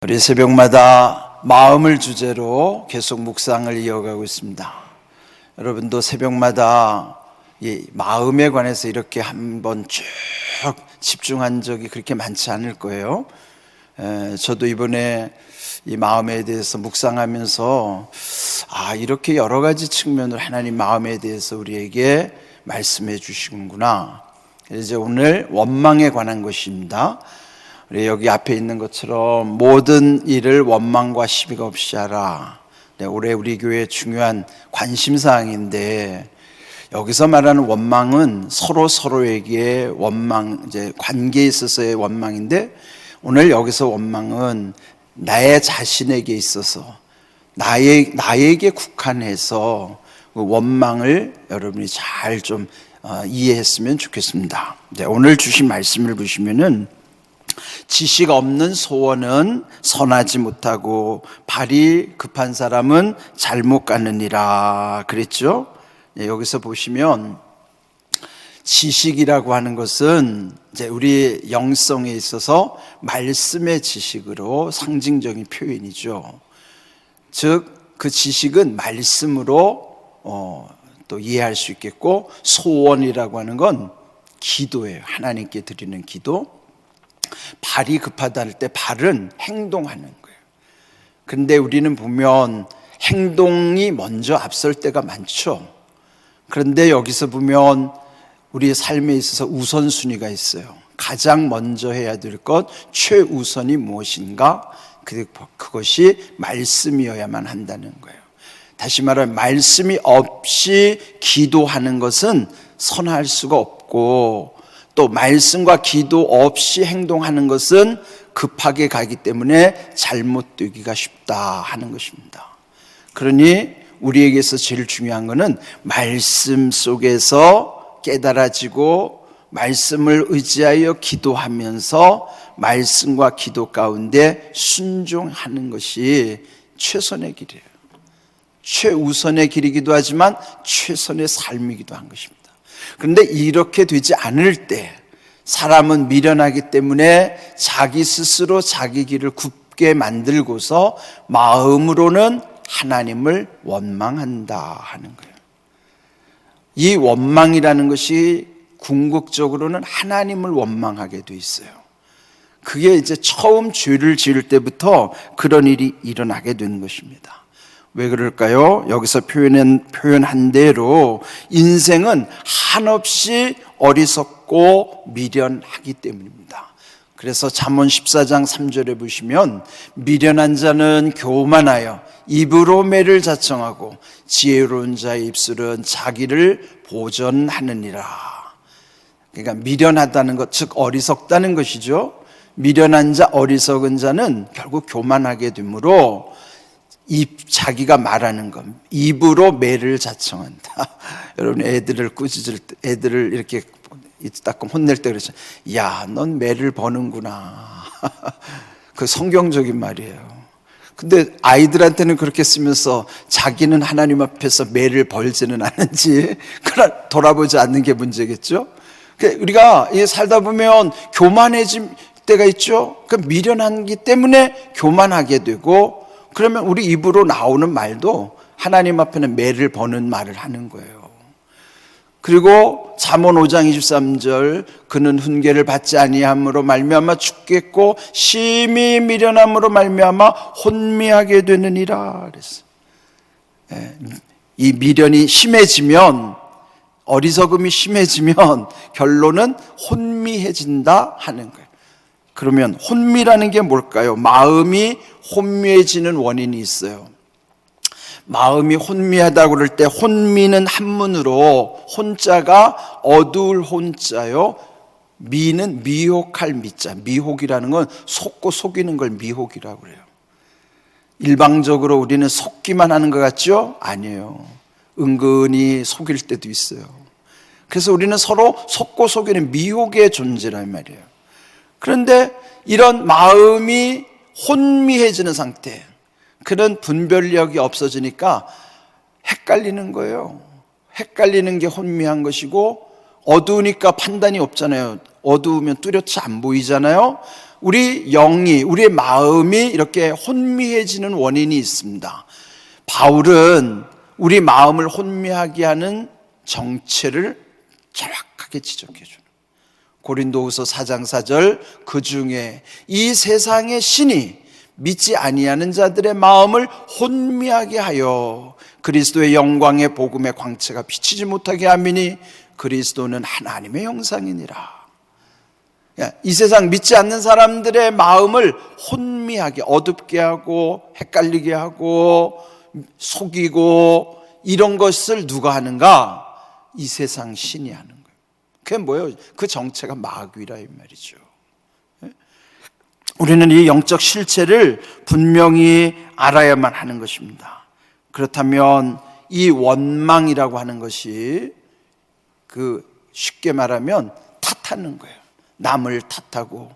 우리 새벽마다 마음을 주제로 계속 묵상을 이어가고 있습니다. 여러분도 새벽마다 이 마음에 관해서 이렇게 한번 쭉 집중한 적이 그렇게 많지 않을 거예요. 저도 이번에 이 마음에 대해서 묵상하면서 이렇게 여러 가지 측면을 하나님 마음에 대해서 우리에게 말씀해 주시는구나. 이제 오늘 원망에 관한 것입니다. 우리 여기 앞에 있는 것처럼 모든 일을 원망과 시비가 없이 하라. 올해 우리 교회의 중요한 관심사항인데, 여기서 말하는 원망은 서로에게 원망, 이제 관계에 있어서의 원망인데, 오늘 여기서 원망은 나의 자신에게 있어서 나에게 국한해서 그 원망을 여러분이 잘 좀 이해했으면 좋겠습니다. 오늘 주신 말씀을 보시면은, 지식 없는 소원은 선하지 못하고 발이 급한 사람은 잘못 가느니라 그랬죠. 여기서 보시면 지식이라고 하는 것은 이제 우리 영성에 있어서 말씀의 지식으로 상징적인 표현이죠. 즉 그 지식은 말씀으로 또 이해할 수 있겠고, 소원이라고 하는 건 기도예요. 하나님께 드리는 기도. 발이 급하다 할 때 발은 행동하는 거예요. 그런데 우리는 보면 행동이 먼저 앞설 때가 많죠. 그런데 여기서 보면 우리의 삶에 있어서 우선순위가 있어요. 가장 먼저 해야 될 것, 최우선이 무엇인가? 그것이 말씀이어야만 한다는 거예요. 다시 말하면 말씀이 없이 기도하는 것은 선할 수가 없고, 또 말씀과 기도 없이 행동하는 것은 급하게 가기 때문에 잘못되기가 쉽다 하는 것입니다. 그러니 우리에게서 제일 중요한 것은 말씀 속에서 깨달아지고, 말씀을 의지하여 기도하면서 말씀과 기도 가운데 순종하는 것이 최선의 길이에요. 최우선의 길이기도 하지만 최선의 삶이기도 한 것입니다. 그런데 이렇게 되지 않을 때 사람은 미련하기 때문에 자기 스스로 자기 길을 굽게 만들고서 마음으로는 하나님을 원망한다 하는 거예요. 이 원망이라는 것이 궁극적으로는 하나님을 원망하게 돼 있어요. 그게 이제 처음 죄를 지을 때부터 그런 일이 일어나게 되는 것입니다. 왜 그럴까요? 여기서 표현한 대로 인생은 한없이 어리석고 미련하기 때문입니다. 그래서 잠언 14장 3절에 보시면, 미련한 자는 교만하여 입으로 매를 자청하고 지혜로운 자의 입술은 자기를 보전하느니라. 그러니까 미련하다는 것, 즉 어리석다는 것이죠. 미련한 자, 어리석은 자는 결국 교만하게 되므로 자기가 말하는 것, 입으로 매를 자청한다. 여러분 애들을 꾸짖을 때, 애들을 이렇게 따끔 혼낼 때 그러죠. 야, 넌 매를 버는구나. 그 성경적인 말이에요. 근데 아이들한테는 그렇게 쓰면서 자기는 하나님 앞에서 매를 벌지는 않은지 돌아보지 않는 게 문제겠죠. 우리가 살다 보면 교만해질 때가 있죠. 그 미련하기 때문에 교만하게 되고, 그러면 우리 입으로 나오는 말도 하나님 앞에는 매를 버는 말을 하는 거예요. 그리고 잠언 5장 23절, 그는 훈계를 받지 아니함으로 말미암아 죽겠고 심히 미련함으로 말미암아 혼미하게 되느니라 그랬어요. 이 미련이 심해지면, 어리석음이 심해지면 결론은 혼미해진다 하는 거예요. 그러면 혼미라는 게 뭘까요? 마음이 혼미해지는 원인이 있어요. 마음이 혼미하다고 그럴 때, 혼미는 한문으로 혼자가 어두울 혼자요, 미는 미혹할 미자, 미혹이라는 건 속고 속이는 걸 미혹이라고 그래요. 일방적으로 우리는 속기만 하는 것 같죠? 아니에요. 은근히 속일 때도 있어요. 그래서 우리는 서로 속고 속이는 미혹의 존재란 말이에요. 그런데 이런 마음이 혼미해지는 상태, 그런 분별력이 없어지니까 헷갈리는 거예요. 헷갈리는 게 혼미한 것이고, 어두우니까 판단이 없잖아요. 어두우면 뚜렷이 안 보이잖아요. 우리 영이, 우리의 마음이 이렇게 혼미해지는 원인이 있습니다. 바울은 우리 마음을 혼미하게 하는 정체를 정확하게 지적해 주는 고린도후서 4장 4절, 그 중에 이 세상의 신이 믿지 아니하는 자들의 마음을 혼미하게 하여 그리스도의 영광의 복음의 광채가 비치지 못하게 함이니 그리스도는 하나님의 형상이니라. 이 세상 믿지 않는 사람들의 마음을 혼미하게, 어둡게 하고 헷갈리게 하고 속이고 이런 것을 누가 하는가? 이 세상 신이 하는 거예요. 그게 뭐예요? 그 정체가 마귀라 이 말이죠. 우리는 이 영적 실체를 분명히 알아야만 하는 것입니다. 그렇다면 이 원망이라고 하는 것이 쉽게 말하면 탓하는 거예요. 남을 탓하고,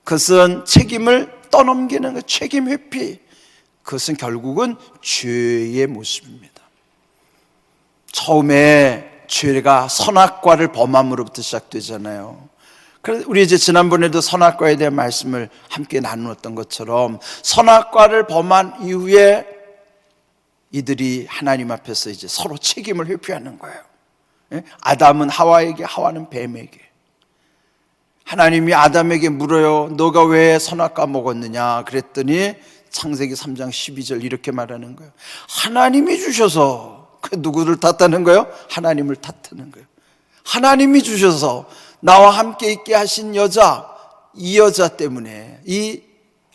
그것은 책임을 떠넘기는 거, 책임 회피. 그것은 결국은 죄의 모습입니다. 처음에 죄가 선악과를 범함으로부터 시작되잖아요. 그래서 우리 이제 지난번에도 선악과에 대한 말씀을 함께 나누었던 것처럼 선악과를 범한 이후에 이들이 하나님 앞에서 이제 서로 책임을 회피하는 거예요. 아담은 하와에게, 하와는 뱀에게. 하나님이 아담에게 물어요. 너가 왜 선악과 먹었느냐 그랬더니 창세기 3장 12절 이렇게 말하는 거예요. 하나님이 주셔서. 누구를 탓하는 거예요? 하나님을 탓하는 거예요. 하나님이 주셔서 나와 함께 있게 하신 여자, 이 여자 때문에, 이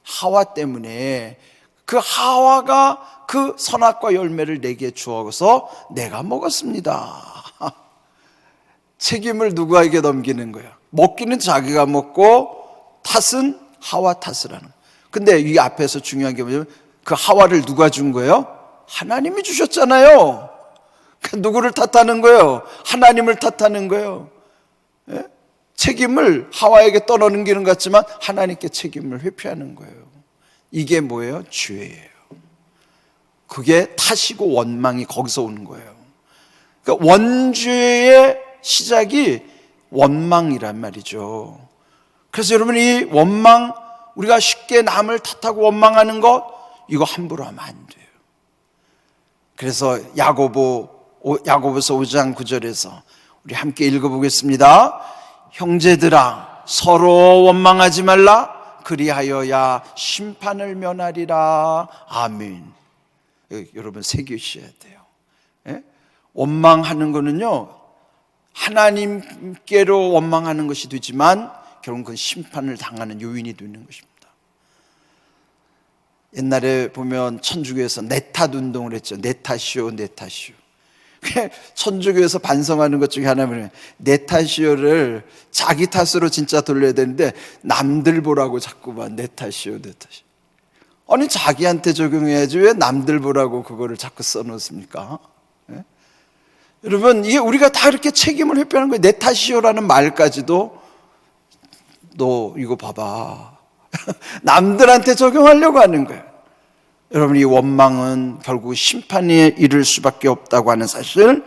하와 때문에 그 하와가 그 선악과 열매를 내게 주어서 내가 먹었습니다. 책임을 누구에게 넘기는 거예요? 먹기는 자기가 먹고 탓은 하와 탓을 하는 거예요. 근데 이 앞에서 중요한 게 뭐냐면 그 하와를 누가 준 거예요? 하나님이 주셨잖아요. 누구를 탓하는 거예요? 하나님을 탓하는 거예요. 예? 책임을 하와에게 떠넘기는 것 같지만 하나님께 책임을 회피하는 거예요. 이게 뭐예요? 죄예요. 그게 탓이고 원망이 거기서 오는 거예요. 그러니까 원죄의 시작이 원망이란 말이죠. 그래서 여러분, 이 원망, 우리가 쉽게 남을 탓하고 원망하는 것, 이거 함부로 하면 안 돼요. 그래서 야고보서 5장 9절에서 우리 함께 읽어보겠습니다. 형제들아, 서로 원망하지 말라. 그리하여야 심판을 면하리라. 아멘. 여러분 새기셔야 돼요. 예? 원망하는 거는요, 하나님께로 원망하는 것이 되지만 결국은 그 심판을 당하는 요인이 되는 것입니다. 옛날에 보면 천주교에서 내 탓 운동을 했죠. 내 탓이요, 내 탓이요. 천주교에서 반성하는 것 중에 하나는 내 탓이요를 자기 탓으로 진짜 돌려야 되는데 남들 보라고 자꾸만 내 탓이요, 내 탓이요. 아니, 자기한테 적용해야지 왜 남들 보라고 그거를 자꾸 써놓습니까? 예? 여러분, 이게 우리가 다 이렇게 책임을 회피하는 거예요. 내 탓이요라는 말까지도 너 이거 봐봐. 남들한테 적용하려고 하는 거예요. 여러분, 이 원망은 결국 심판에 이를 수밖에 없다고 하는 사실,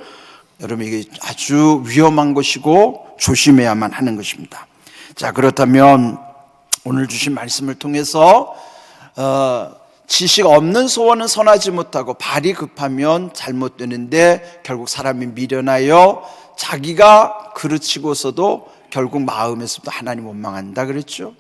여러분, 이게 아주 위험한 것이고 조심해야만 하는 것입니다. 자, 그렇다면 오늘 주신 말씀을 통해서 지식 없는 소원은 선하지 못하고 발이 급하면 잘못되는데 결국 사람이 미련하여 자기가 그르치고서도 결국 마음에서도 하나님 원망한다 그랬죠.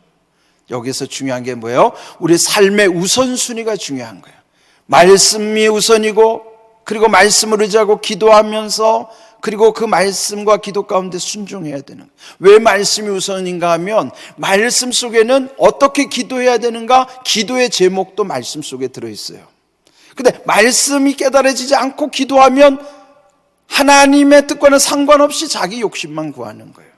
여기서 중요한 게 뭐예요? 우리 삶의 우선순위가 중요한 거예요. 말씀이 우선이고, 그리고 말씀을 의지하고 기도하면서, 그리고 그 말씀과 기도 가운데 순종해야 되는 거예요. 왜 말씀이 우선인가 하면 말씀 속에는 어떻게 기도해야 되는가, 기도의 제목도 말씀 속에 들어있어요. 근데 말씀이 깨달아지지 않고 기도하면 하나님의 뜻과는 상관없이 자기 욕심만 구하는 거예요.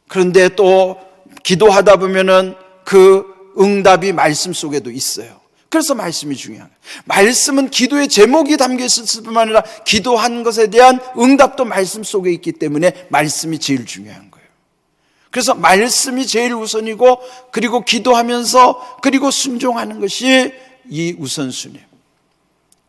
그런데 또 기도하다 보면은 그 응답이 말씀 속에도 있어요. 그래서 말씀이 중요한 거예요. 말씀은 기도의 제목이 담겨 있을 뿐만 아니라 기도한 것에 대한 응답도 말씀 속에 있기 때문에 말씀이 제일 중요한 거예요. 그래서 말씀이 제일 우선이고, 그리고 기도하면서 그리고 순종하는 것이 이 우선순위예요.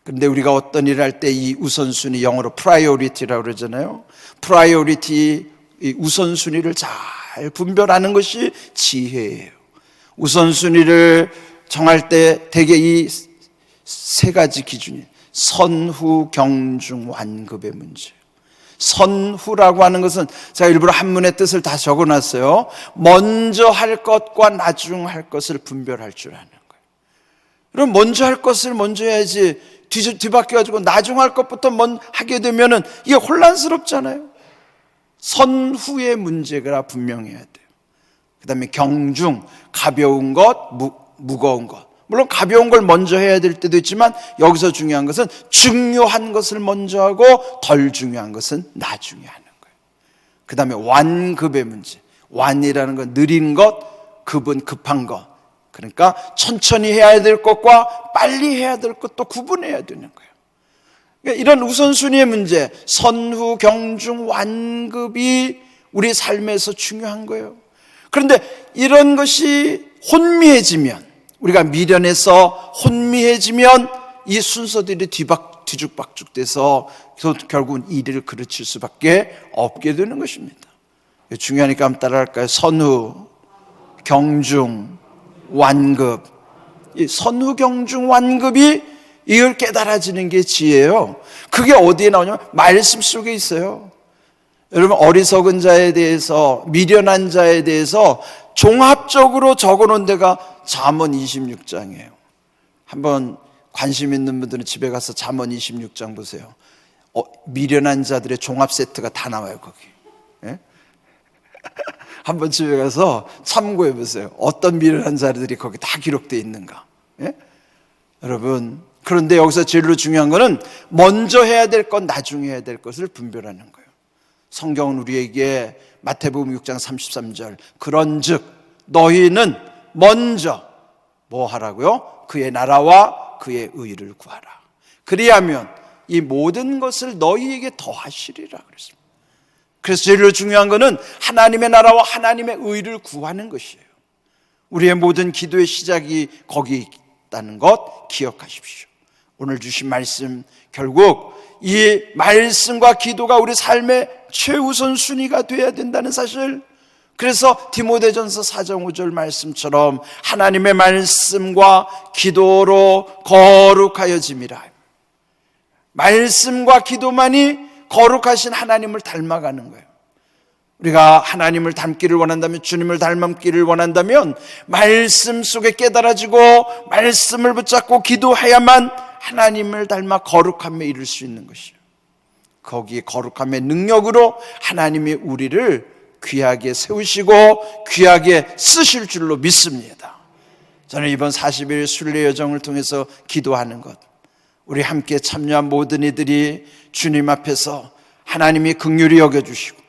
그런데 우리가 어떤 일을 할 때 이 우선순위, 영어로 프라이오리티라고 그러잖아요. 프라이오리티, 이 우선순위를 잘 분별하는 것이 지혜예요. 우선순위를 정할 때 대개 이 세 가지 기준이 선후, 경중, 완급의 문제. 선후라고 하는 것은 제가 일부러 한문의 뜻을 다 적어놨어요. 먼저 할 것과 나중 할 것을 분별할 줄 아는 거예요. 그럼 먼저 할 것을 먼저 해야지 뒤바뀌어가지고 나중 할 것부터 하게 되면은 이게 혼란스럽잖아요. 선후의 문제가 분명해야 돼요. 그 다음에 경중, 가벼운 것, 무거운 것. 물론 가벼운 걸 먼저 해야 될 때도 있지만 여기서 중요한 것은 중요한 것을 먼저 하고 덜 중요한 것은 나중에 하는 거예요. 그 다음에 완급의 문제. 완이라는 건 느린 것, 급은 급한 것. 그러니까 천천히 해야 될 것과 빨리 해야 될 것도 구분해야 되는 거예요. 그러니까 이런 우선순위의 문제, 선후, 경중, 완급이 우리 삶에서 중요한 거예요. 그런데 이런 것이 혼미해지면, 우리가 미련해서 혼미해지면 이 순서들이 뒤죽박죽 돼서 결국은 일을 그르칠 수밖에 없게 되는 것입니다. 중요하니까 한번 따라할까요? 선후, 경중, 완급. 이 선후, 경중, 완급이 이걸 깨달아지는 게 지혜예요. 그게 어디에 나오냐면 말씀 속에 있어요. 여러분, 어리석은 자에 대해서, 미련한 자에 대해서 종합적으로 적어놓은 데가 잠언 26장이에요. 한번 관심 있는 분들은 집에 가서 잠언 26장 보세요. 미련한 자들의 종합 세트가 다 나와요, 거기. 예? 한번 집에 가서 참고해 보세요. 어떤 미련한 자들이 거기 다 기록되어 있는가. 예? 여러분, 그런데 여기서 제일 중요한 거는 먼저 해야 될 건 나중에 해야 될 것을 분별하는 거예요. 성경은 우리에게 마태복음 6장 33절 그런즉 너희는 먼저 뭐 하라고요? 그의 나라와 그의 의를 구하라. 그리하면 이 모든 것을 너희에게 더하시리라 그랬습니다. 그래서 제일 중요한 것은 하나님의 나라와 하나님의 의를 구하는 것이에요. 우리의 모든 기도의 시작이 거기에 있다는 것 기억하십시오. 오늘 주신 말씀, 결국 이 말씀과 기도가 우리 삶의 최우선 순위가 되어야 된다는 사실. 그래서 디모데전서 4장 5절 말씀처럼 하나님의 말씀과 기도로 거룩하여짐이라. 말씀과 기도만이 거룩하신 하나님을 닮아가는 거예요. 우리가 하나님을 닮기를 원한다면, 주님을 닮기를 원한다면 말씀 속에 깨달아지고 말씀을 붙잡고 기도해야만 하나님을 닮아 거룩함에 이룰 수 있는 것이에요. 거기에 거룩함의 능력으로 하나님이 우리를 귀하게 세우시고 귀하게 쓰실 줄로 믿습니다. 저는 이번 40일 순례 여정을 통해서 기도하는 것, 우리 함께 참여한 모든 이들이 주님 앞에서 하나님이 긍휼히 여겨주시고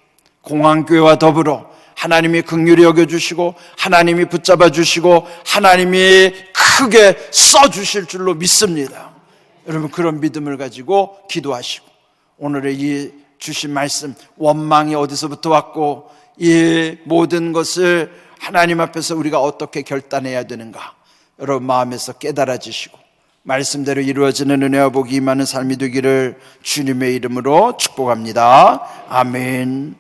공항교회와 더불어 하나님이 긍휼히 여겨주시고 하나님이 붙잡아 주시고 하나님이 크게 써주실 줄로 믿습니다. 여러분, 그런 믿음을 가지고 기도하시고 오늘의 이 주신 말씀, 원망이 어디서부터 왔고 이 모든 것을 하나님 앞에서 우리가 어떻게 결단해야 되는가, 여러분 마음에서 깨달아지시고 말씀대로 이루어지는 은혜와 복이 임하는 삶이 되기를 주님의 이름으로 축복합니다. 아멘.